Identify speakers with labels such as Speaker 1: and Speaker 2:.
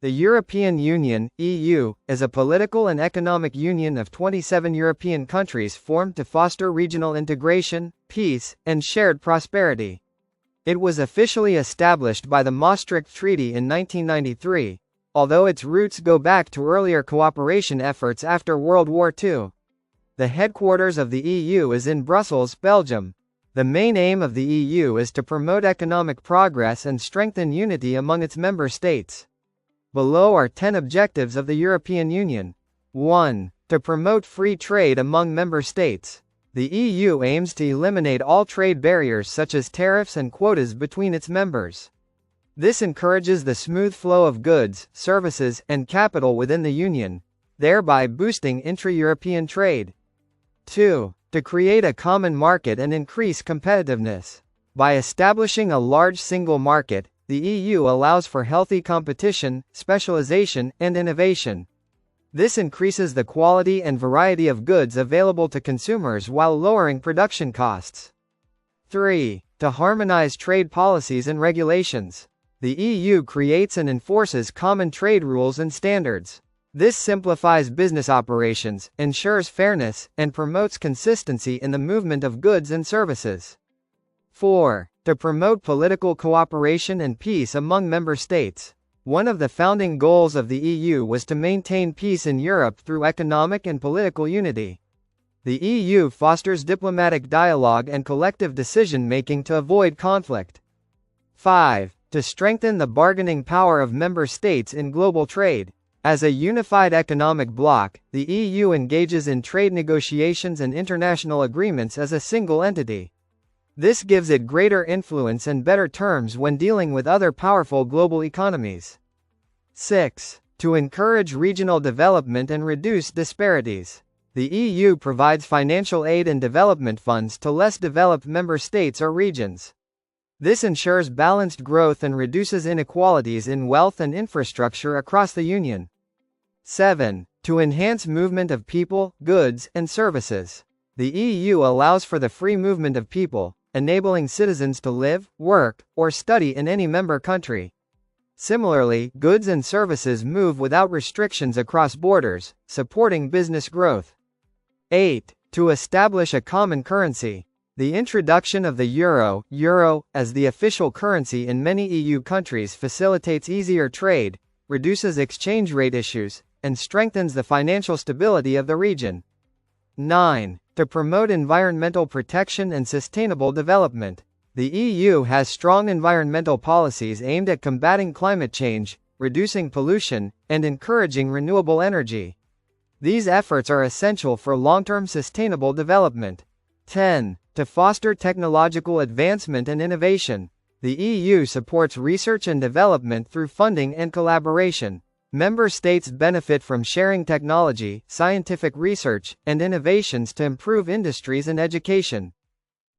Speaker 1: The European Union (EU) is a political and economic union of 27 European countries formed to foster regional integration, peace, and shared prosperity. It was officially established by the Maastricht Treaty in 1993, although its roots go back to earlier cooperation efforts after World War II. The headquarters of the EU is in Brussels, Belgium. The main aim of the EU is to promote economic progress and strengthen unity among its member states. Below are 10 objectives of the European Union. 1. To promote free trade among member states. The EU aims to eliminate all trade barriers such as tariffs and quotas between its members. This encourages the smooth flow of goods, services, and capital within the Union, thereby boosting intra-European trade. 2. To create a common market and increase competitiveness. By establishing a large single market, the EU allows for healthy competition, specialization, and innovation. This increases the quality and variety of goods available to consumers while lowering production costs. 3. To harmonize trade policies and regulations. The EU creates and enforces common trade rules and standards. This simplifies business operations, ensures fairness, and promotes consistency in the movement of goods and services. 4. To promote political cooperation and peace among member states. One of the founding goals of the EU was to maintain peace in Europe through economic and political unity. The EU fosters diplomatic dialogue and collective decision-making to avoid conflict. 5. To strengthen the bargaining power of member states in global trade. As a unified economic bloc, the EU engages in trade negotiations and international agreements as a single entity. This gives it greater influence and better terms when dealing with other powerful global economies. 6. To encourage regional development and reduce disparities. The EU provides financial aid and development funds to less developed member states or regions. This ensures balanced growth and reduces inequalities in wealth and infrastructure across the Union. 7. To enhance movement of people, goods, and services. The EU allows for the free movement of people, enabling citizens to live, work, or study in any member country. Similarly, goods and services move without restrictions across borders, supporting business growth. 8. To establish a common currency. The introduction of the euro as the official currency in many EU countries facilitates easier trade, reduces exchange rate issues, and strengthens the financial stability of the region. 9. To promote environmental protection and sustainable development. The EU has strong environmental policies aimed at combating climate change, reducing pollution, and encouraging renewable energy. These efforts are essential for long-term sustainable development. 10. To foster technological advancement and innovation. The EU supports research and development through funding and collaboration. Member states benefit from sharing technology, scientific research, and innovations to improve industries and education.